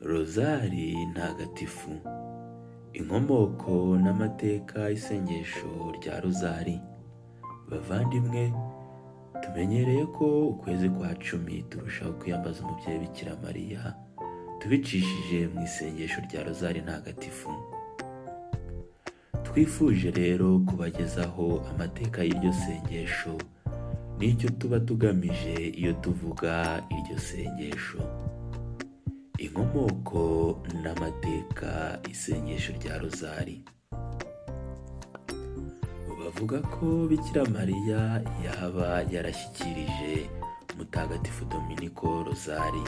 rozari ntagatifu. Inkomoko n'amateka y'isengesho rya rozari. Bavandimwe, tumenyereye ko ukwezi kwa 10 turushaho kwiyambaza umubyeyi Bikira Mariya tubicishije mu isengesho rya rozari ntagatifu. Twifuje rero kubagezaho amateka y'iryo sengesho n'icyo tuba tugamije iyo tuvuga iryo sengesho. Inkomoko n'amateka isengesho rya rozari. Bavuga ko Bikira Mariya yaba yarashyikirije Mutagatifu Dominiko rozari.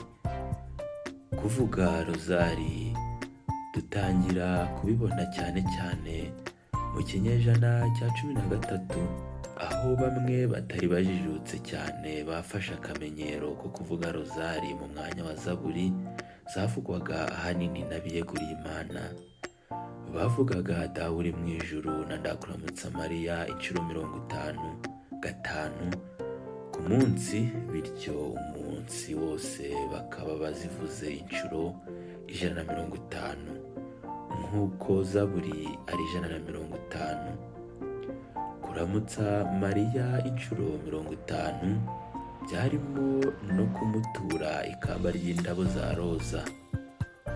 Kuvuga rozari dutangira kubibona cyane cyane mu kinyejana cya 13, aho bamwe batari bajijutse cyane bafashe akamenyero ko kuvuga rozari mu mwanya wa zaburi zavugwaga ahanini n'abiyeguriye Imana. Bavugaga dawe uri mu ijuru na ndakuramutsa Mariya inshuro 55 ku munsi, bityo umunsi wose bakaba bazivuze inshuro 150 nk'uko zaburi ari 150. Kuramutsa Mariya inshuro 50 byarimo no kumutura ikamba ry'indabo za roza.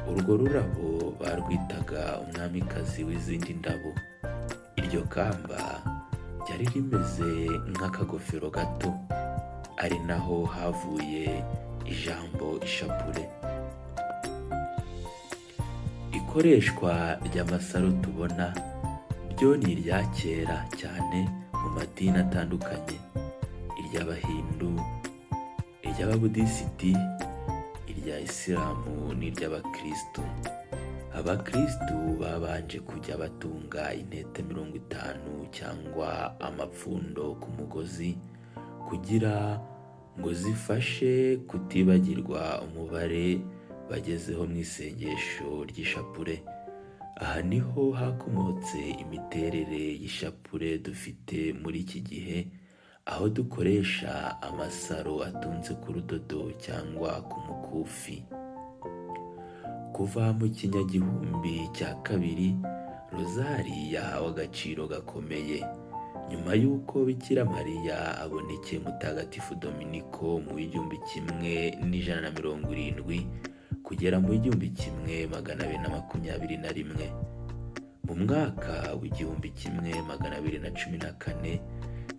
Urwo rurabo barwitaga umwamikazi w'izindi ndabo. Iryo kamba ryari rimeze nk'akagofero gato, ari naho havuye ijambo ishapure. Ikoreshwa ry'amasaro tubona ryo ni irya kera cyane mu madini atandukanye: iry'abahindu, iry'ababudisiti, irya isilamu n'iry'abakristu. Abakristu babanje kujya batunga intete 50 cyangwa amapfundo ku mugozi kugira ngo zifashe kutibagirwa umubare bagezeho mu isengesho ry'ishapure. Aha niho hakomotse imiterere y'ishapure dufite muri iki gihe, aho dukoresha amasaro atunze ku rudodo cyangwa ku mukufi. Kuva mu kinyagihumbi cya 2, rozari yahawe agaciro gakomeye nyuma y'uko Bikira Mariya abonekeye Mutagatifu Dominiko mu 1170 kugera mu 1221. Mu mwaka w'1214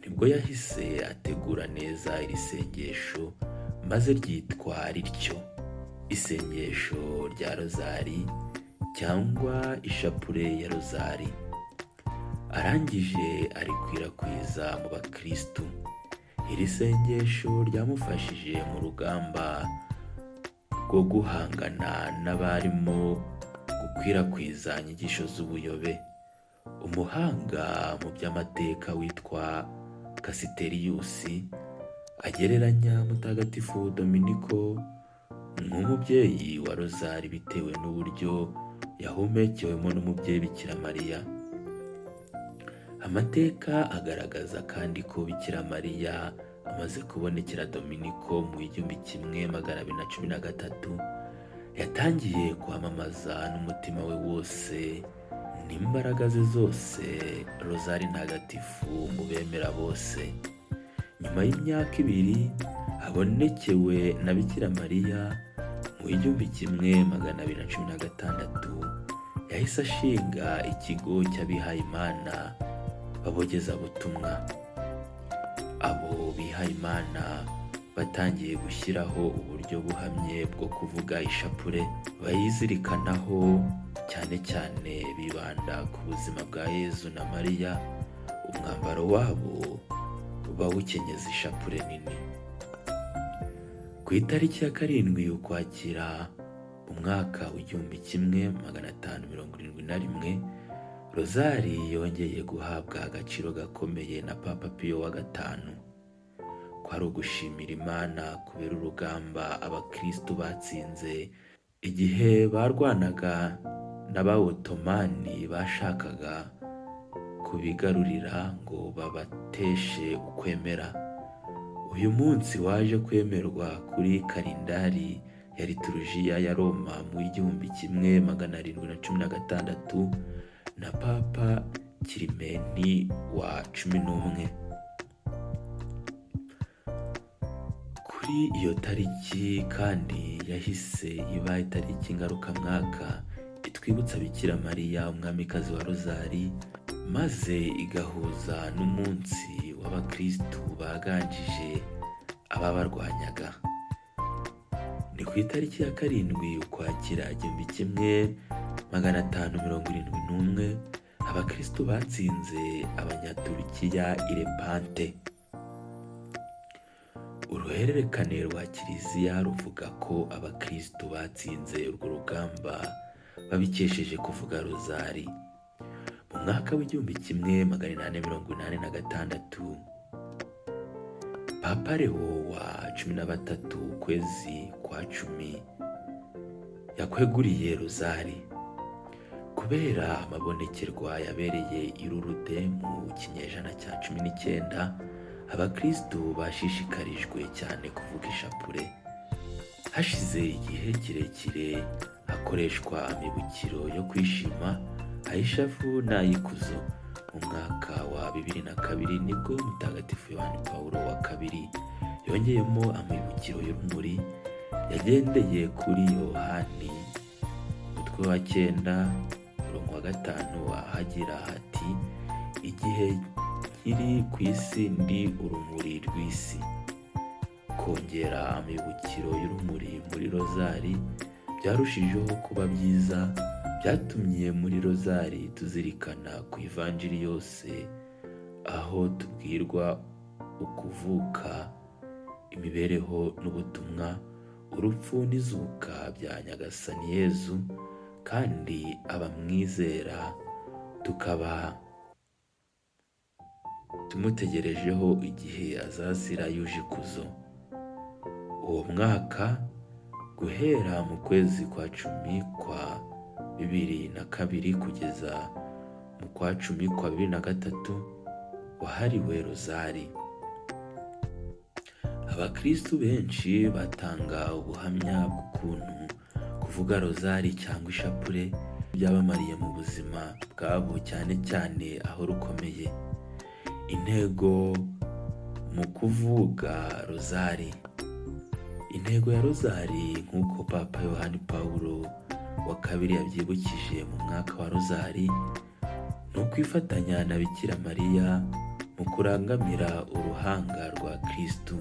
nibwo yahise ategura neza iri sengesho maze ryitwa rityo isengesho rya rozari cyangwa ishapure ya rozari. Arangije arikwirakwiza mu bakristu. Iri sengesho ryamufashije mu rugamba rwo guhangana n'abarimo gukwirakwiza inyigisho z'ubuyobe. Umuhanga mu by'amateka witwa Kasiteriyusi agereranya Mutagatifu Dominiko nk'umubyeyi wa rozari bitewe n'uburyo yahumekewemo n'umubyeyi Bikira Mariya. Amateka agaragaza kandi ko Bikira Mariya amaze kubonekera Dominiko mu 1213 yatangiye kwamamaza n'umutima we wose n'imbaraga ze zose rozari ntagatifu mu bemera bose. Nyuma y'imyaka 2 abonekewe na Bikira Mariya mu 1216 yahise ashinga ikigo cy'abihayimana b'abogezabutumwa. Abo bihayimana batangiye gushyiraho uburyo buhamye bwo kuvuga ishapure, bayizirikanaho cyane cyane bibanda ku buzima bwa Yezu na Mariya. Umwambaro wabo bawukenyeza ishapure nini. Ku itariki ya 7 Ukwakira mu mwaka w'1571 rozari yongeye guhabwa agaciro gakomeye na Papa Pio wa gatanu. Kwari ugushimira Imana kubera urugamba abakristu batsinze igihe barwanaga n'abawotomani bashakaga kubigarurira ngo babateshe ukwemera. Uyu munsi waje kwemerwa kuri kalendari ya liturujiya ya Roma mu 1716 na Papa Kirimeni wa 11. Kuri iyo tariki kandi yahise iba itariki ngarukamwaka itwibutsa Bikira Mariya umwamikazi wa Rozari, maze igahuza n'umunsi w'abakristu baganjije ababarwanyaga. Ni ku itariki ya 7 Ukwakira 1571 abakristu batsinze abanyaturukiya i Lepante. Uruhererekane rwa Kiliziya ruvuga ko abakristu batsinze urwo rugamba babikesheje kuvuga rozari. Mu mwaka w'1886 Papa Leo wa 13 ukwezi kwa 10 yakweguriye rozari. Kubera amabonekerwa yabereye i Lourdes mu kinyejana cya 19, abakristu bashishikarijwe cyane kuvuga ishapule. Hashize igihe kirekire hakoreshwa amibukiro yo kwishima, ay'ishavu n'ay'ikuzo. Mu mwaka wa 2002 nibwo Mutagatifu Yohani Pawulo wa II yongeyemo amibukiro y'urumuri yagendeye kuri Yohani umutwe wa 9 umurongo wa 5 ahagira hati: igihe nkiri ku isi ndi urumuri rw'isi. Kongera amibukiro y'urumuri muri rozari byarushijeho kuba byiza, byatumye muri rozari tuzirikana ku ivanjiri yose, aho tubwirwa ukuvuka, imibereho n'ubutumwa, urupfu n'izuka bya Nyagasani Yezu, kandi abamwizera tukaba tumutegerejeho igihe azazira yuje ikuzo. Uwo mwaka guhera mu kwezi kwa 10 kwa 2002 kugeza mu kwa 10 kwa 2003 wahariwe rozari. Abakristu benshi batanga ubuhamya bw'ukuntu kuvuga rozari cyangwa ishapule byabamariye mu buzima bwabo, cyane cyane aho rukomeye. Intego mu kuvuga rozari. Intego ya rozari nk'uko Papa Yohani Pawulo wa II yabyibukije mu mwaka wa rozari, ni ukwifatanya na Bikira Mariya mu kurangamira uruhanga rwa Kristu.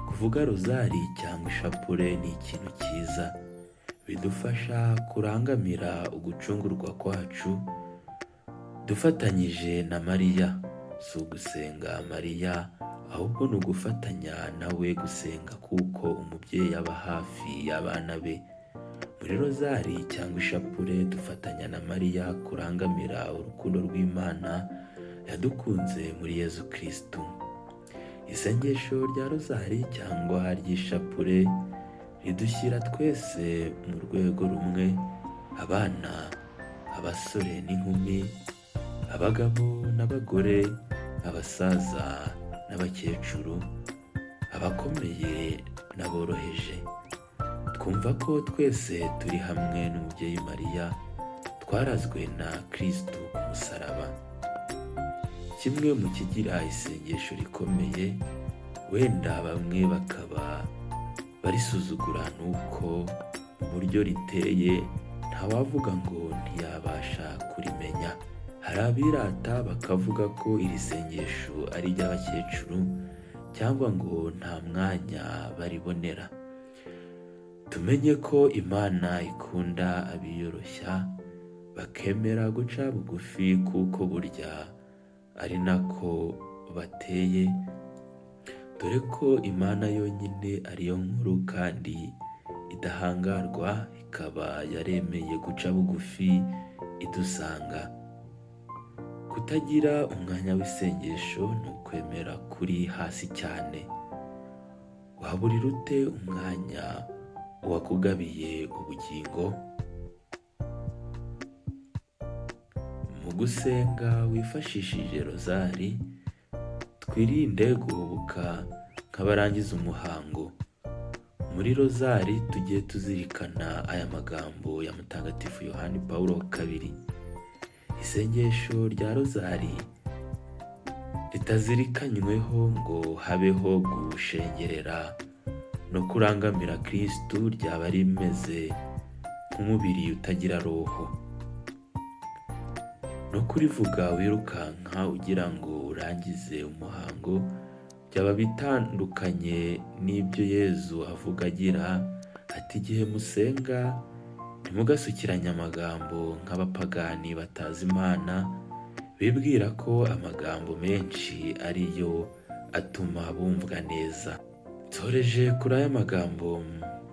Kuvuga rozari cyangwa ishapule ni ikintu cyiza, bidufasha kurangamira ugucungurwa kwacu dufatanyije na Mariya. Si ugusenga Mariya, ahubwo ni ugufatanya nawe gusenga, kuko umubyeyi aba hafi y'abana be. Muri rozari cyangwa ishapule dufatanya na Mariya kurangamira urukundo rw'Imana yadukunze muri Yezu Kristu. Isengesho rya rozari cyangwa ry'ishapule ridushyira twese mu rwego rumwe: abana, abasore n'inkumi, abagabo n'abagore, abasaza n'abakecuru, abakomeye n'aboroheje. Twumva ko twese turi hamwe n'umubyeyi Mariya, twarazwe na Kristu ku musaraba. Kimwe mu kigira isengesho rikomeye, wenda bamwe bakaba barisuzugura, nuko mu buryo riteye ntawavuga ngo ntiyabasha kurimenya. Hari abirata bakavuga ko iri sengesho ari iry'abakecuru cyangwa ngo nta mwanya baribonera. Tumenye ko Imana ikunda abiyoroshya bakemera guca bugufi, kuko burya ari nako bateye, dore ko Imana yonyine ariyo nkuru kandi idahangarwa, ikaba yaremeye guca bugufi idusanga. Kutagira umwanya w'isengesho ni ukwemera kuri hasi cyane. Waburira ute umwanya uwakugabiye ubugingo? Mu gusenga wifashishije rozari, twirinde guhubuka nk'abarangiza umuhango. Muri rozari tugiye tuzirikana aya magambo ya Mutagatifu Yohani Pawulo wa kabiri. Isengesho rya rozari ritazirikanyweho ngo habeho gushengerera no kurangamira Kristu ryaba rimeze nk'umubiri utagira roho. No kurivuga wirukanka ugira ngo urangize umuhango byaba bitandukanye n'ibyo Yezu avuga agira ati, igihe musenga ntimugasukiranye amagambo nk'abapagani batazi Imana, bibwira ko amagambo menshi ariyo atuma bumvwa neza. Nsoreje kuri aya magambo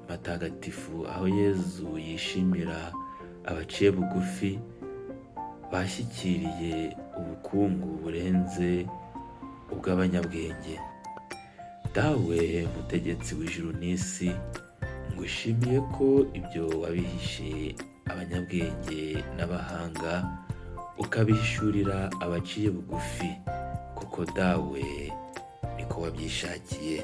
matagatifu aho Yezu yishimira abaciye bugufi bashyikiriye ubukungu burenze ubw'abanyabwenge. Dawe mutegetsi w'ijuru n'isi, ngushimiye ko ibyo wabihishe abanyabwenge n'abahanga ukabihishurira abaciye bugufi, kuko dawe niko wabyishakiye.